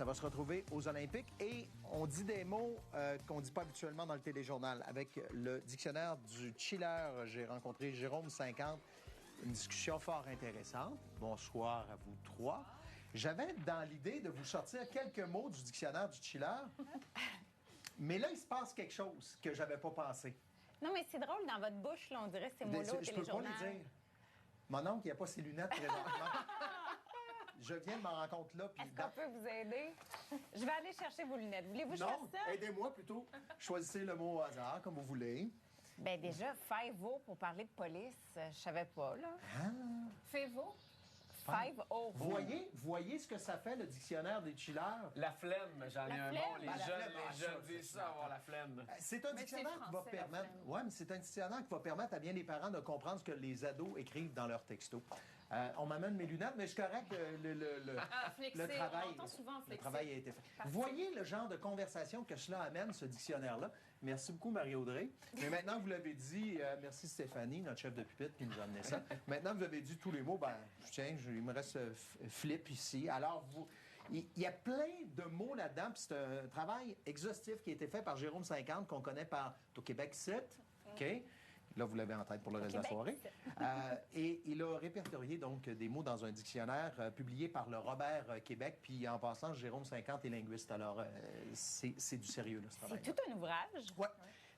Ça va se retrouver aux Olympiques et on dit des mots qu'on ne dit pas habituellement dans le téléjournal. Avec le dictionnaire du chiller, j'ai rencontré Jérôme 50. Une discussion fort intéressante. Bonsoir à vous trois. J'avais dans l'idée de vous sortir quelques mots du dictionnaire du chiller, mais là, il se passe quelque chose que j'avais pas pensé. Non, mais c'est drôle, dans votre bouche, là, on dirait ces mots-là au Je peux pas téléjournal. les dire. Mon oncle, il n'a pas ses lunettes présentement. Je viens de m'en rendre compte là. Est-ce qu'on peut vous aider? Je vais aller chercher vos lunettes. Voulez-vous que je Non, fasse ça? aidez-moi plutôt. Choisissez le mot au hasard, comme vous voulez. Bien, déjà, FIVO pour parler de police, je savais pas, là. FEVO? FIVO. Voyez ce que ça fait, le dictionnaire des chillers? La flemme, j'en ai La un flemme? bon. Les Ben, la jeunes, flemme, les jeunes disent ça, avoir la flemme. C'est un Mais dictionnaire c'est qui va français, la permettre. flemme. Ouais, mais c'est un dictionnaire qui va permettre à bien des parents de comprendre ce que les ados écrivent dans leurs textos. On m'amène mes lunettes, mais je suis correct. Flexer, le travail, on entend souvent flexer. le travail a été fait. Parti. Voyez le genre de conversation que cela amène, ce dictionnaire-là. Merci beaucoup, Marie-Audrey. Mais maintenant que vous l'avez dit, merci Stéphanie, notre chef de pupitre, qui nous a amené ça. Maintenant que vous avez dit tous les mots, ben, il me reste Flip ici. Alors, il y a plein de mots là-dedans, puis c'est un travail exhaustif qui a été fait par Jérôme 50, qu'on connaît par au Québec Site. OK? Là, vous l'avez en tête pour le reste de la soirée. Et il a répertorié donc des mots dans un dictionnaire publié par le Robert Québec. Puis en passant, Jérôme 50 est linguiste. Alors, c'est du sérieux, là, ce travail. C'est tout un ouvrage. Ouais.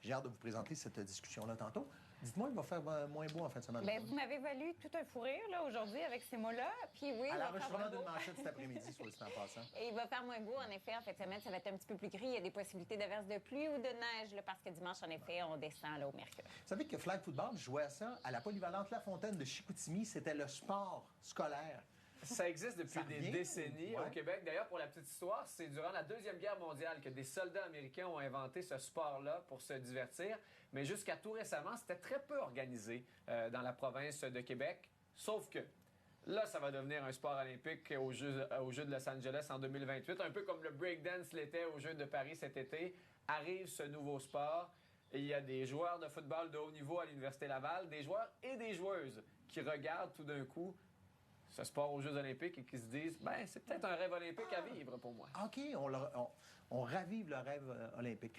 J'ai hâte de vous présenter cette discussion-là tantôt. Dites-moi, il va faire moins beau en fin de semaine. Bien, vous m'avez valu tout un fou rire, là, aujourd'hui, avec ces mots-là. Puis oui, À il va faire l'enregistrement moins d'une beau. manchette cet après-midi, soit dit en passant. Et il va faire moins beau, en effet, en fin de semaine. Ça va être un petit peu plus gris. Il y a des possibilités d'averses de pluie ou de neige, là, parce que dimanche, en effet, on descend là, au mercure. Vous savez que Flag Football jouait à ça à la polyvalente La Fontaine de Chicoutimi. C'était le sport scolaire. Ça existe depuis Ça des revient, décennies ouais. au Québec. D'ailleurs, pour la petite histoire, c'est durant la Deuxième Guerre mondiale que des soldats américains ont inventé ce sport-là pour se divertir. Mais jusqu'à tout récemment, c'était très peu organisé dans la province de Québec. Sauf que là, ça va devenir un sport olympique aux Jeux de Los Angeles en 2028. Un peu comme le breakdance l'était aux Jeux de Paris cet été. Arrive ce nouveau sport. Et il y a des joueurs de football de haut niveau à l'Université Laval, des joueurs et des joueuses qui regardent tout d'un coup ce sport aux Jeux olympiques et qui se disent, ben c'est peut-être un rêve olympique à vivre pour moi. OK, on ravive le rêve olympique.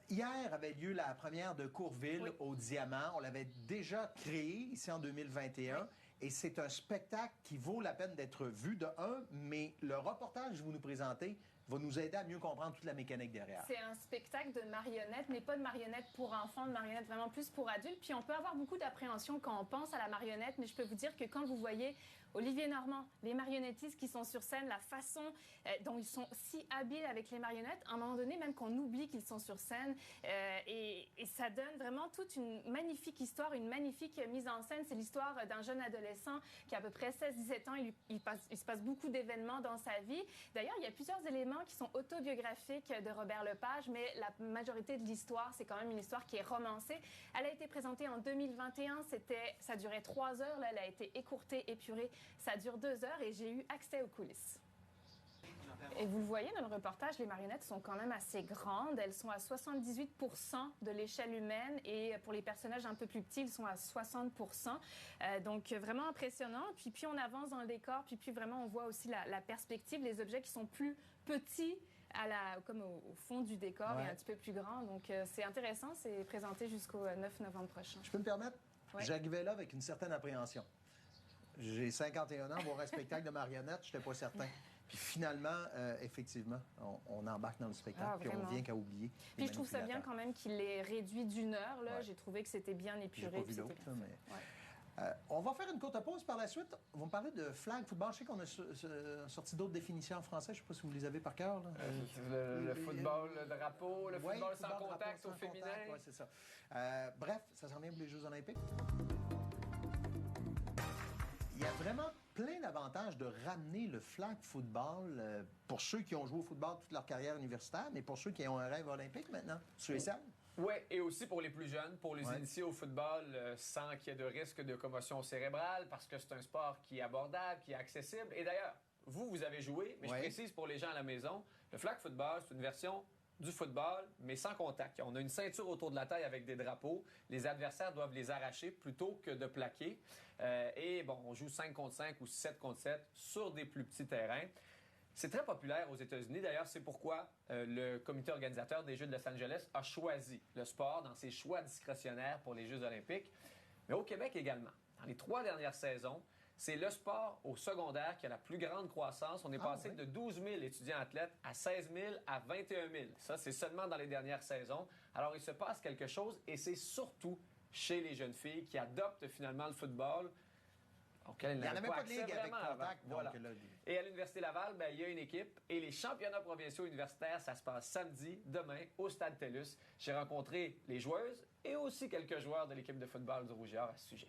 Hier avait lieu la première de Courville au Diamant. On l'avait déjà créé ici en 2021. Et c'est un spectacle qui vaut la peine d'être vu de un, mais le reportage que vous nous présentez va nous aider à mieux comprendre toute la mécanique derrière. C'est un spectacle de marionnettes, mais pas de marionnettes pour enfants, de marionnettes vraiment plus pour adultes. Puis on peut avoir beaucoup d'appréhension quand on pense à la marionnette, mais je peux vous dire que quand vous voyez Olivier Normand, les marionnettistes qui sont sur scène, la façon dont ils sont si habiles avec les marionnettes, à un moment donné, même qu'on oublie qu'ils sont sur scène, et ça donne vraiment toute une magnifique histoire, une magnifique mise en scène. C'est l'histoire d'un jeune adolescent qui a à peu près 16-17 ans. Il se passe beaucoup d'événements dans sa vie. D'ailleurs, il y a plusieurs éléments qui sont autobiographiques de Robert Lepage, mais la majorité de l'histoire, c'est quand même une histoire qui est romancée. Elle a été présentée en 2021. Ça durait 3 heures. Là, elle a été écourtée, épurée. Ça dure 2 heures et j'ai eu accès aux coulisses. Et vous le voyez dans le reportage, les marionnettes sont quand même assez grandes. Elles sont à 78% de l'échelle humaine et pour les personnages un peu plus petits, ils sont à 60%. Donc vraiment impressionnant. Puis on avance dans le décor, puis vraiment on voit aussi la perspective, les objets qui sont plus petits comme au fond du décor et un petit peu plus grands. Donc c'est intéressant, c'est présenté jusqu'au 9 novembre prochain. Je peux me permettre? Ouais. J'arrivais là avec une certaine appréhension. J'ai 51 ans, voir un spectacle de marionnettes, je n'étais pas certain. Puis finalement, effectivement, on embarque dans le spectacle, puis on vient qu'à oublier. Puis je trouve ça bien quand même qu'il l'ait réduit d'1 heure. Là. Ouais. J'ai trouvé que c'était bien épuré. J'ai pas vu l'autre, là, mais... on va faire une courte pause par la suite. On va me parler de flag football. Je sais qu'on a sorti d'autres définitions en français. Je ne sais pas si vous les avez par cœur. Là. Le football, le drapeau, le Ouais, football sans drapeau, contact sans au féminin. contact, ouais, c'est ça. Bref, ça s'en vient pour les Jeux olympiques. Il y a vraiment plein d'avantages de ramener le flag football pour ceux qui ont joué au football toute leur carrière universitaire, mais pour ceux qui ont un rêve olympique maintenant, ceux et celles. Oui, et aussi pour les plus jeunes, pour les Ouais. initier au football sans qu'il y ait de risque de commotion cérébrale, parce que c'est un sport qui est abordable, qui est accessible. Et d'ailleurs, vous avez joué, mais Ouais. je précise pour les gens à la maison, le flag football, c'est une version du football, mais sans contact. On a une ceinture autour de la taille avec des drapeaux. Les adversaires doivent les arracher plutôt que de plaquer. Et bon, on joue 5 contre 5 ou 7 contre 7 sur des plus petits terrains. C'est très populaire aux États-Unis. D'ailleurs, c'est pourquoi le comité organisateur des Jeux de Los Angeles a choisi le sport dans ses choix discrétionnaires pour les Jeux olympiques. Mais au Québec également. Dans les 3 dernières saisons, c'est le sport au secondaire qui a la plus grande croissance. On est passé de 12 000 étudiants athlètes à 16 000 à 21 000. Ça, c'est seulement dans les dernières saisons. Alors, il se passe quelque chose et c'est surtout chez les jeunes filles qui adoptent finalement le football. Il n'y en avait pas de ligue avec contact. Voilà. Donc, là, et à l'Université Laval, il y a une équipe. Et les championnats provinciaux universitaires, ça se passe samedi, demain, au Stade TELUS. J'ai rencontré les joueuses et aussi quelques joueurs de l'équipe de football du Rouge et Or à ce sujet.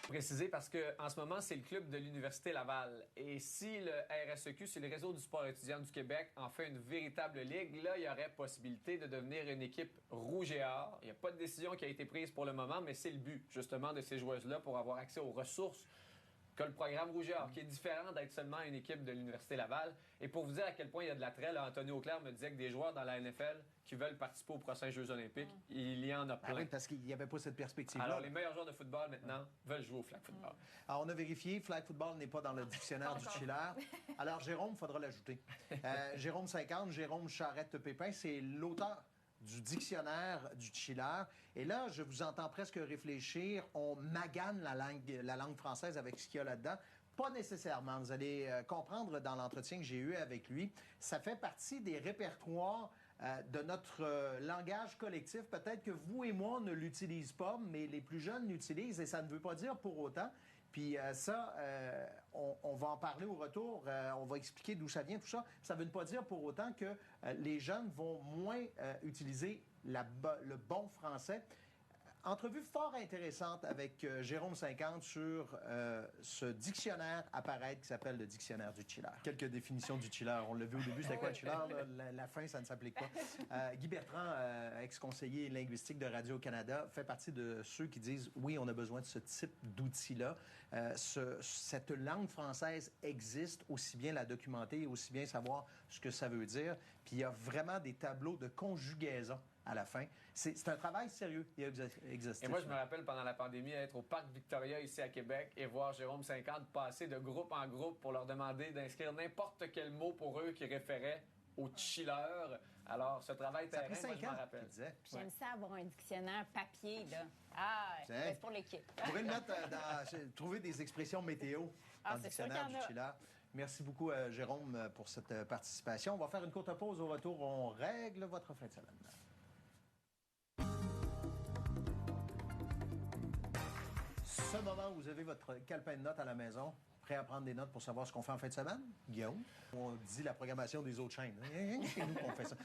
Préciser parce qu'en ce moment, c'est le club de l'Université Laval. Et si le RSEQ, c'est le Réseau du sport étudiant du Québec, en fait une véritable ligue, là, il y aurait possibilité de devenir une équipe rouge et or. Il n'y a pas de décision qui a été prise pour le moment, mais c'est le but, justement, de ces joueuses-là pour avoir accès aux ressources que le programme Rouge et Or, qui est différent d'être seulement une équipe de l'Université Laval. Et pour vous dire à quel point il y a de l'attrait, là, Anthony Auclair me disait que des joueurs dans la NFL qui veulent participer aux prochains Jeux olympiques, il y en a plein. oui, parce qu'il n'y avait pas cette perspective-là. Alors, les meilleurs joueurs de football, maintenant, veulent jouer au flag football. Alors, on a vérifié, flag football n'est pas dans le dictionnaire du Chiller. Alors, Jérôme, il faudra l'ajouter. Jérôme 50, Jérôme Charette-Pépin, c'est l'auteur du dictionnaire du Chiller. Et là, je vous entends presque réfléchir. On magane la langue française avec ce qu'il y a là-dedans. Pas nécessairement. Vous allez comprendre dans l'entretien que j'ai eu avec lui. Ça fait partie des répertoires de notre langage collectif. Peut-être que vous et moi, on ne l'utilise pas, mais les plus jeunes l'utilisent et ça ne veut pas dire pour autant. Puis on va en parler au retour. On va expliquer d'où ça vient, tout ça. Ça ne veut pas dire pour autant que les jeunes vont moins utiliser le bon français. Entrevue fort intéressante avec Jérôme 50 sur ce dictionnaire à paraître qui s'appelle le dictionnaire du Chiller. Quelques définitions du Chiller. On l'a vu au début, c'était quoi le Chiller? La fin, ça ne s'applique pas. Guy Bertrand, ex-conseiller linguistique de Radio-Canada, fait partie de ceux qui disent oui, on a besoin de ce type d'outil-là. Cette langue française existe, aussi bien la documenter, aussi bien savoir ce que ça veut dire. Puis il y a vraiment des tableaux de conjugaison à la fin. C'est un travail sérieux et exhaustif. Et moi, je me rappelle pendant la pandémie être au Parc Victoria ici à Québec et voir Jérôme 50 passer de groupe en groupe pour leur demander d'inscrire n'importe quel mot pour eux qui référait au chiller. Alors, ce travail terrain, moi, je m'en rappelle. J'aime ça avoir un dictionnaire papier, là. Ah, c'est pour l'équipe. Vous pourrez le mettre trouver des expressions météo dans le dictionnaire du Chiller. Merci beaucoup, Jérôme, pour cette participation. On va faire une courte pause. Au retour, on règle votre fin de semaine. Ce moment où vous avez votre calepin de notes à la maison, prêt à prendre des notes pour savoir ce qu'on fait en fin de semaine, Guillaume, on dit la programmation des autres chaînes. C'est nous qu'on fait ça.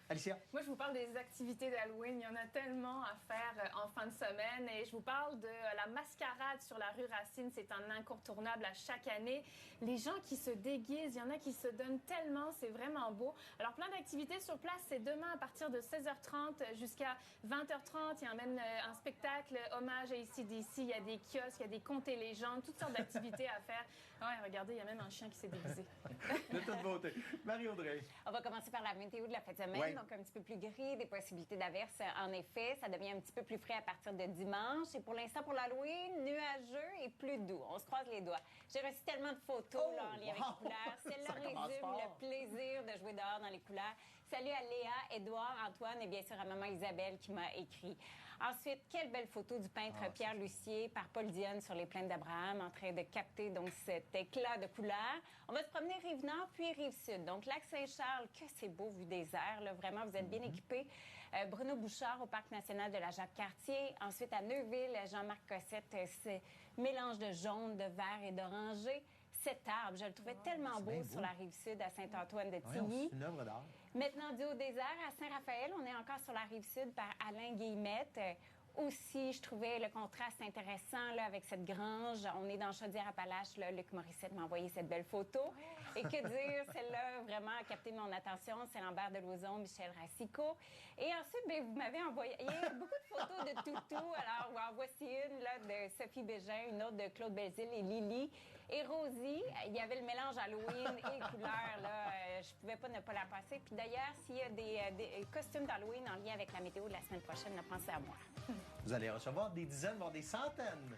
Alicia? Moi, je vous parle des activités d'Halloween. Il y en a tellement à faire en fin de semaine. Et je vous parle de la mascarade sur la rue Racine. C'est un incontournable à chaque année. Les gens qui se déguisent, il y en a qui se donnent tellement. C'est vraiment beau. Alors, plein d'activités sur place. C'est demain à partir de 16h30 jusqu'à 20h30. Il y a même un spectacle hommage à AC/DC. Il y a des kiosques, il y a des contes et légendes, toutes sortes d'activités à faire. Ouais, regardez, il y a même un chien qui s'est déguisé. De toute beauté. Marie-Audrey. On va commencer par la météo de la fin de semaine. Oui. Donc, un petit peu plus gris, des possibilités d'averses. En effet, ça devient un petit peu plus frais à partir de dimanche. Et pour l'instant, pour l'Halloween, nuageux et plus doux. On se croise les doigts. J'ai reçu tellement de photos là, en lien avec les couleurs. Celle-là résume le plaisir de jouer dehors dans les couleurs. Salut à Léa, Édouard, Antoine et bien sûr à maman Isabelle qui m'a écrit. Ensuite, quelle belle photo du peintre Pierre Lucier par Paul Dionne sur les plaines d'Abraham en train de capter donc cet éclat de couleurs. On va se promener Rive-Nord puis Rive-Sud. Donc, Lac-Saint-Charles, que c'est beau vu des airs. Là, vraiment, vous êtes bien équipés. Bruno Bouchard au Parc national de la Jacques-Cartier. Ensuite, à Neuville, Jean-Marc Cossette, ce mélange de jaune, de vert et d'oranger. Cet arbre, je le trouvais tellement beau sur la Rive-Sud à Saint-Antoine-de-Tilly. C'est une œuvre d'art. Maintenant, du Haut-Désert à Saint-Raphaël, on est encore sur la Rive-Sud par Alain Guillemette. Aussi, je trouvais le contraste intéressant là, avec cette grange. On est dans Chaudière-Appalaches. Là, Luc Morissette m'a envoyé cette belle photo. Et que dire, celle-là vraiment a capté mon attention. C'est Lambert de Lauzon, Michel Racicot. Et ensuite, bien, vous m'avez envoyé beaucoup de photos de toutou. Alors, en voici une là, de Sophie Bégin, une autre de Claude Belzile et Lily. Et Rosie, il y avait le mélange Halloween et couleurs. Là, je pouvais pas ne pas la passer. Puis d'ailleurs, s'il y a des costumes d'Halloween en lien avec la météo de la semaine prochaine, pensez à moi. Vous allez recevoir des dizaines, voire des centaines